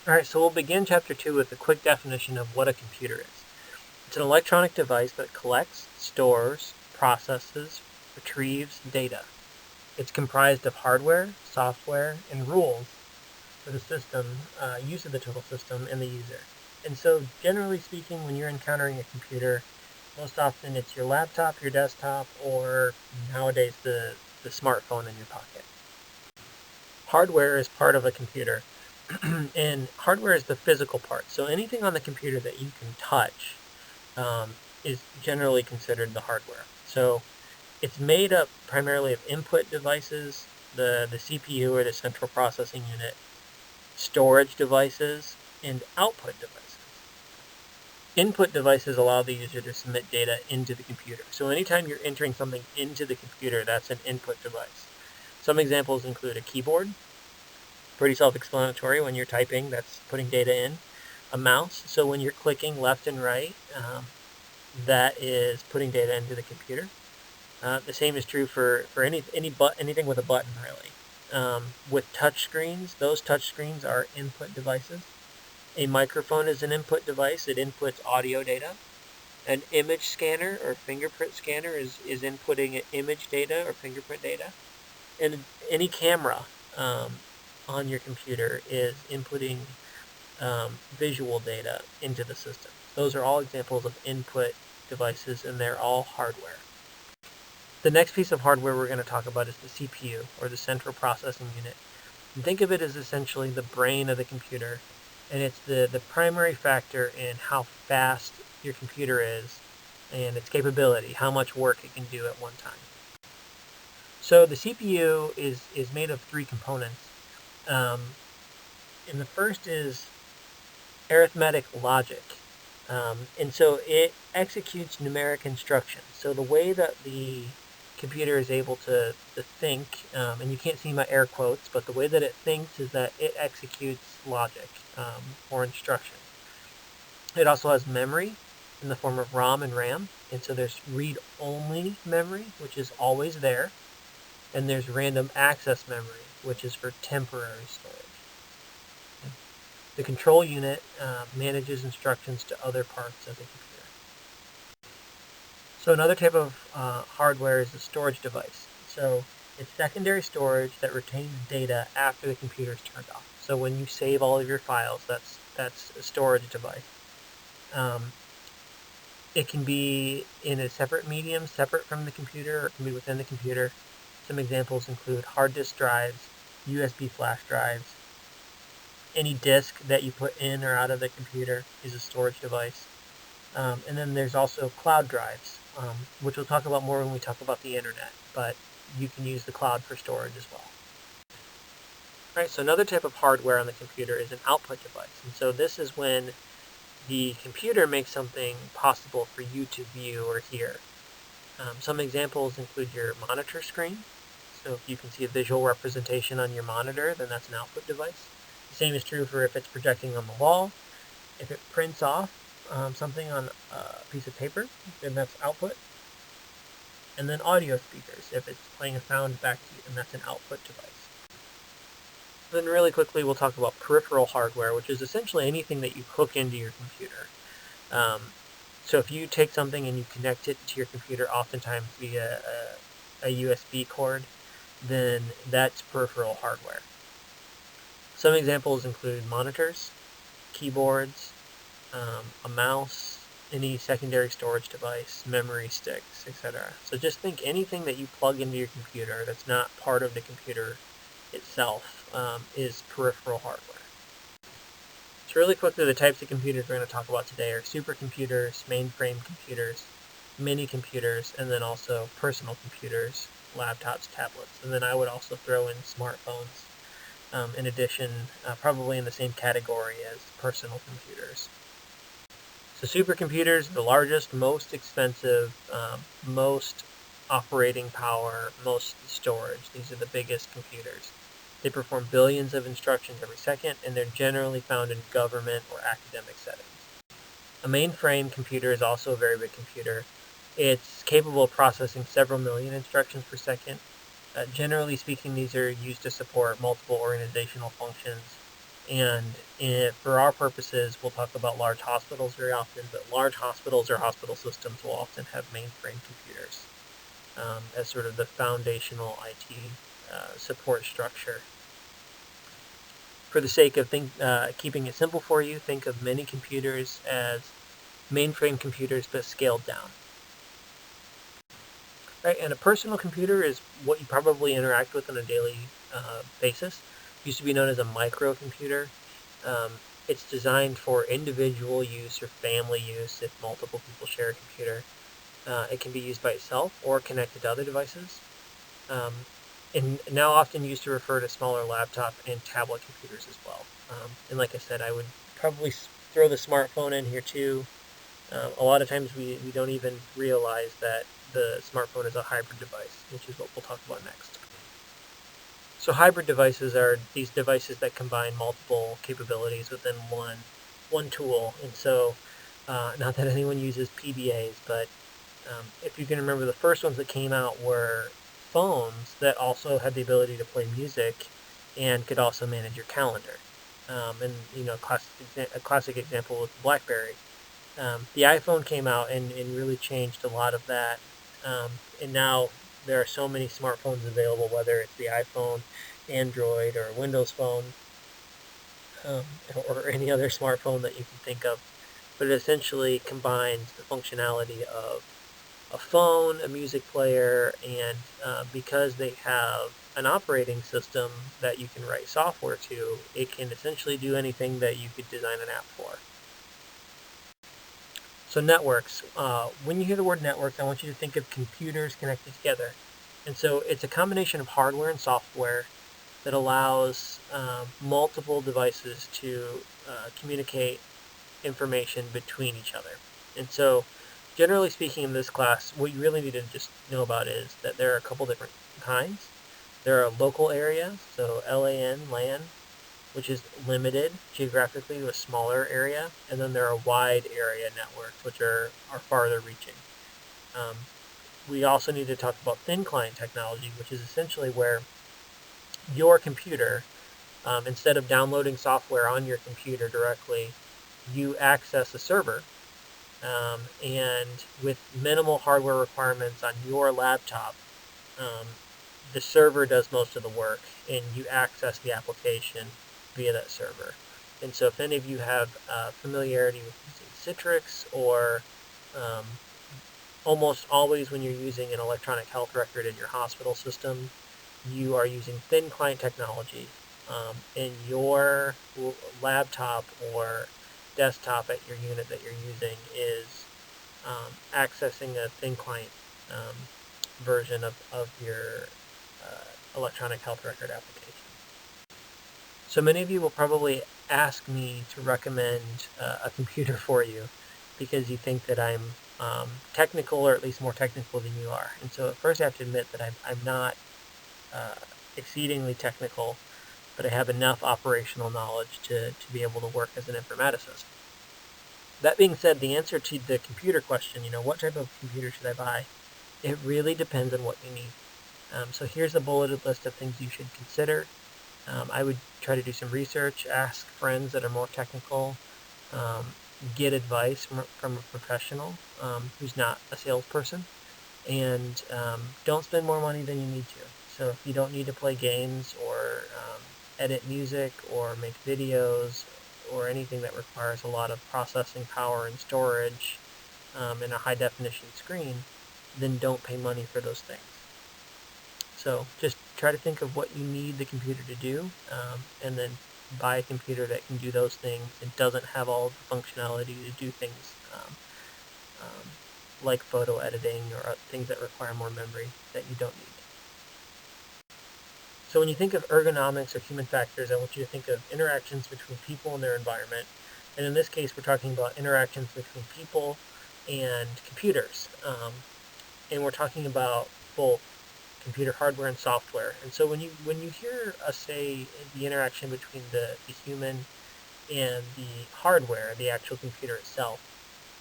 Alright, so we'll begin Chapter 2 with a quick definition of what a computer is. It's an electronic device that collects, stores, processes, retrieves data. It's comprised of hardware, software, and rules for the system, use of the total system, and the user. And so, generally speaking, when you're encountering a computer, most often it's your laptop, your desktop, or nowadays the smartphone in your pocket. Hardware is part of a computer, and hardware is the physical part. So anything on the computer that you can touch is generally considered the hardware. So it's made up primarily of input devices, the CPU or the central processing unit, storage devices, and output devices. Input devices allow the user to submit data into the computer. So anytime you're entering something into the computer, that's an input device. Some examples include a keyboard, pretty self-explanatory. When you're typing, that's putting data in. A mouse, so when you're clicking left and right, that is putting data into the computer. The same is true for anything with a button, really. With touch screens, those touch screens are input devices. A microphone is an input device. It inputs audio data. An image scanner or fingerprint scanner is inputting image data or fingerprint data. And any camera on your computer is inputting visual data into the system. Those are all examples of input devices, and they're all hardware. The next piece of hardware we're going to talk about is the CPU, or the Central Processing Unit. And think of it as essentially the brain of the computer, and it's the primary factor in how fast your computer is and its capability, how much work it can do at one time. So the CPU is made of three components. And the first is arithmetic logic. And so it executes numeric instructions. So the way that the computer is able to think, and you can't see my air quotes, but the way that it thinks is that it executes logic or instruction. It also has memory in the form of ROM and RAM. And so there's read-only memory, which is always there. And there's random access memory, which is for temporary storage. The control unit manages instructions to other parts of the computer. So another type of hardware is a storage device. So it's secondary storage that retains data after the computer is turned off. So when you save all of your files, that's a storage device. It can be in a separate medium, separate from the computer, or it can be within the computer. Some examples include hard disk drives, USB flash drives. Any disk that you put in or out of the computer is a storage device. And then there's also cloud drives, which we'll talk about more when we talk about the internet, but you can use the cloud for storage as well. All right, so another type of hardware on the computer is an output device. And so this is when the computer makes something possible for you to view or hear. Some examples include your monitor screen. So if you can see a visual representation on your monitor, then that's an output device. The same is true for if it's projecting on the wall. If it prints off something on a piece of paper, then that's output. And then audio speakers, if it's playing a sound back to you, then that's an output device. Then really quickly, we'll talk about peripheral hardware, which is essentially anything that you hook into your computer. So if you take something and you connect it to your computer, oftentimes via a USB cord, then that's peripheral hardware. Some examples include monitors, keyboards, a mouse, any secondary storage device, memory sticks, etc. So just think anything that you plug into your computer that's not part of the computer itself is peripheral hardware. So really quickly, the types of computers we're going to talk about today are supercomputers, mainframe computers, mini computers, and then also personal computers, laptops, tablets. And then I would also throw in smartphones in addition, probably in the same category as personal computers. So supercomputers, the largest, most expensive, most operating power, most storage. These are the biggest computers. They perform billions of instructions every second, and they're generally found in government or academic settings. A mainframe computer is also a very big computer. It's capable of processing several million instructions per second. Generally speaking, these are used to support multiple organizational functions. And for our purposes, we'll talk about large hospitals very often, but large hospitals or hospital systems will often have mainframe computers as sort of the foundational IT support structure. For the sake of keeping it simple for you, think of mini computers as mainframe computers but scaled down. Right, and a personal computer is what you probably interact with on a daily basis. It used to be known as a microcomputer. Um, it's designed for individual use or family use if multiple people share a computer. It can be used by itself or connected to other devices. Um, and now often used to refer to smaller laptop and tablet computers as well. And like I said, I would probably throw the smartphone in here too. A lot of times we don't even realize that the smartphone is a hybrid device, which is what we'll talk about next. So hybrid devices are these devices that combine multiple capabilities within one tool. And so, not that anyone uses PDAs, but if you can remember, the first ones that came out were phones that also had the ability to play music and could also manage your calendar. And a classic example was BlackBerry. The iPhone came out and really changed a lot of that. And now there are so many smartphones available, whether it's the iPhone, Android, or Windows Phone, um, or any other smartphone that you can think of. But it essentially combines the functionality of a phone, a music player, and because they have an operating system that you can write software to, it can essentially do anything that you could design an app for. So networks, when you hear the word network, I want you to think of computers connected together. And so it's a combination of hardware and software that allows multiple devices to communicate information between each other. And so generally speaking in this class, what you really need to just know about is that there are a couple different kinds. There are local areas, so LAN, which is limited geographically to a smaller area, and then there are wide area networks, which are farther reaching. Um, we also need to talk about thin client technology, which is essentially where your computer, instead of downloading software on your computer directly, you access a server, and with minimal hardware requirements on your laptop, um, the server does most of the work, and you access the application via that server. And so if any of you have familiarity with using Citrix, or um, almost always when you're using an electronic health record in your hospital system, you are using thin client technology, and your laptop or desktop at your unit that you're using is accessing a thin client um, version of your electronic health record application. So many of you will probably ask me to recommend a computer for you because you think that I'm technical, or at least more technical than you are. And so at first I have to admit that I'm not uh, exceedingly technical, but I have enough operational knowledge to be able to work as an informaticist. That being said, the answer to the computer question, what type of computer should I buy? It really depends on what you need. So here's a bulleted list of things you should consider. I would try to do some research, ask friends that are more technical, um, get advice from a professional who's not a salesperson, and don't spend more money than you need to. So if you don't need to play games or edit music or make videos or anything that requires a lot of processing power and storage and a high definition screen, then don't pay money for those things. So just try to think of what you need the computer to do, and then buy a computer that can do those things and doesn't have all the functionality to do things um, like photo editing or things that require more memory that you don't need. So when you think of ergonomics or human factors, I want you to think of interactions between people and their environment. And in this case, we're talking about interactions between people and computers. And we're talking about both computer hardware and software. And so when you hear us say the interaction between the human and the hardware, the actual computer itself,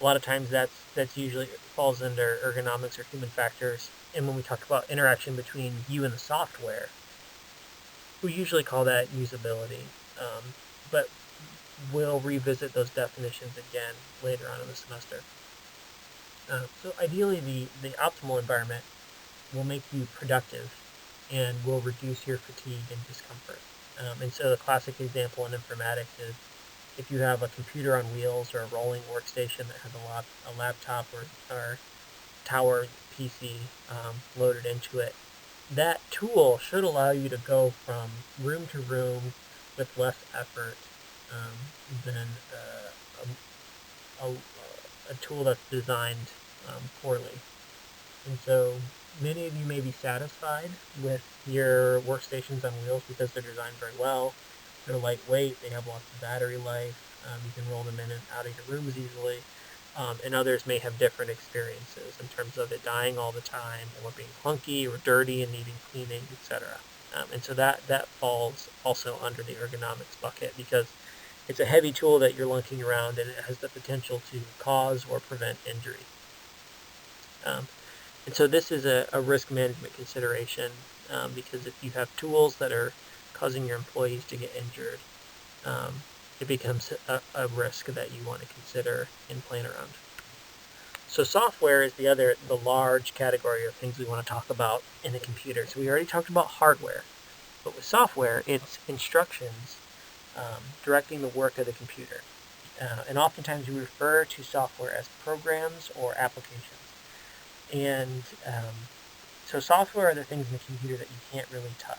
a lot of times that's usually falls under ergonomics or human factors. And when we talk about interaction between you and the software, we usually call that usability. but we'll revisit those definitions again later on in the semester. So ideally, the optimal environment will make you productive and will reduce your fatigue and discomfort. And so the classic example in informatics is if you have a computer on wheels or a rolling workstation that has a laptop or tower PC loaded into it, that tool should allow you to go from room to room with less effort than a tool that's designed poorly. And so many of you may be satisfied with your workstations on wheels because they're designed very well. They're lightweight, they have lots of battery life, you can roll them in and out of your rooms easily. And others may have different experiences in terms of it dying all the time, or being clunky or dirty and needing cleaning, etc. And so that falls also under the ergonomics bucket because it's a heavy tool that you're lunking around and it has the potential to cause or prevent injury. And so this is a risk management consideration because if you have tools that are causing your employees to get injured, it becomes a risk that you want to consider and plan around. So software is the large category of things we want to talk about in a computer. So we already talked about hardware, but with software, it's instructions directing the work of the computer. And oftentimes we refer to software as programs or applications. And so software are the things in the computer that you can't really touch.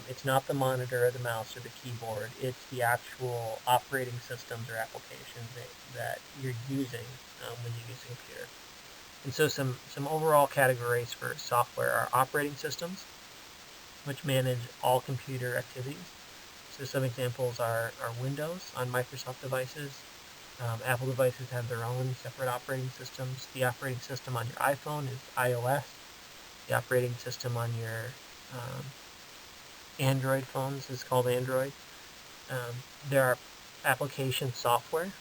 It's not the monitor or the mouse or the keyboard. It's the actual operating systems or applications that you're using when you use a computer. And so some overall categories for software are operating systems, which manage all computer activities. So some examples are Windows on Microsoft devices. Apple devices have their own separate operating systems. The operating system on your iPhone is iOS. The operating system on your Android phones is called Android. There are application software,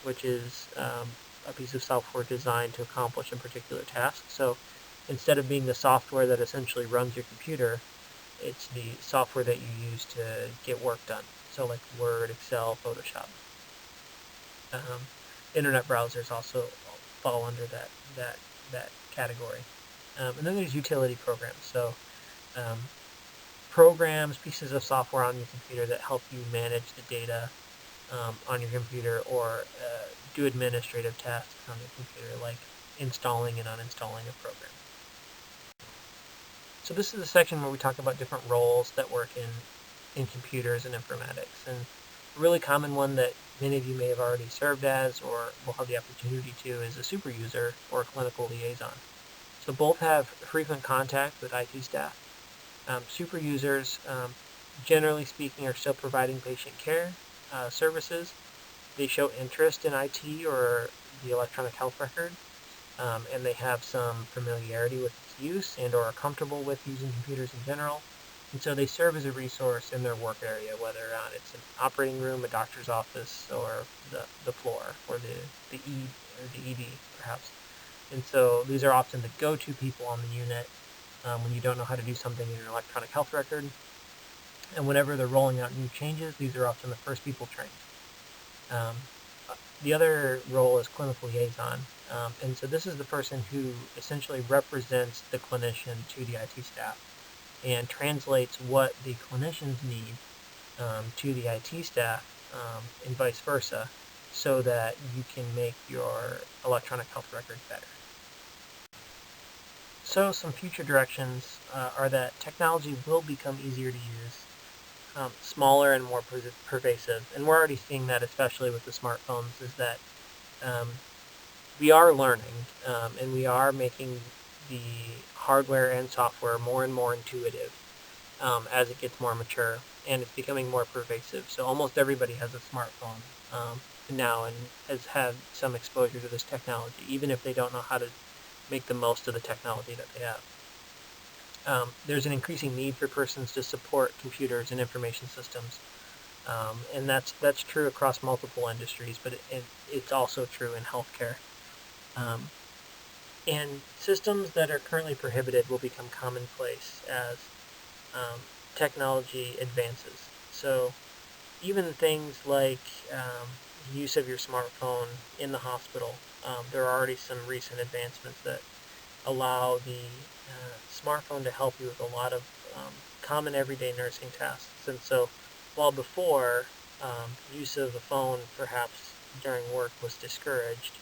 which is a piece of software designed to accomplish a particular task. So instead of being the software that essentially runs your computer, it's the software that you use to get work done. So like Word, Excel, Photoshop. Internet browsers also fall under that category. And then there's utility programs. So programs, pieces of software on your computer that help you manage the data on your computer or do administrative tasks on your computer, like installing and uninstalling a program. So this is a section where we talk about different roles that work in computers and informatics. And a really common one that many of you may have already served as or will have the opportunity to is a super user or a clinical liaison. So both have frequent contact with IT staff. Super users, generally speaking, are still providing patient care services. They show interest in IT or the electronic health record, and they have some familiarity with its use and or are comfortable with using computers in general. And so they serve as a resource in their work area, whether or not it's an operating room, a doctor's office, or the floor, or the ED, perhaps. And so these are often the go-to people on the unit when you don't know how to do something in an electronic health record. And whenever they're rolling out new changes, these are often the first people trained. The other role is clinical liaison. And so this is the person who essentially represents the clinician to the IT staff and translates what the clinicians need to the IT staff and vice versa so that you can make your electronic health record better. So some future directions are that technology will become easier to use, smaller and more pervasive. And we're already seeing that, especially with the smartphones, is that we are learning and we are making the hardware and software more and more intuitive as it gets more mature, and it's becoming more pervasive. So almost everybody has a smartphone now and has had some exposure to this technology, even if they don't know how to make the most of the technology that they have. There's an increasing need for persons to support computers and information systems, and that's true across multiple industries, but it's also true in healthcare. And systems that are currently prohibited will become commonplace as technology advances. So even things like use of your smartphone in the hospital. There are already some recent advancements that allow the smartphone to help you with a lot of common everyday nursing tasks. And so, while before use of the phone perhaps during work was discouraged,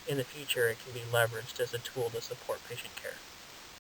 in the future it can be leveraged as a tool to support patient care.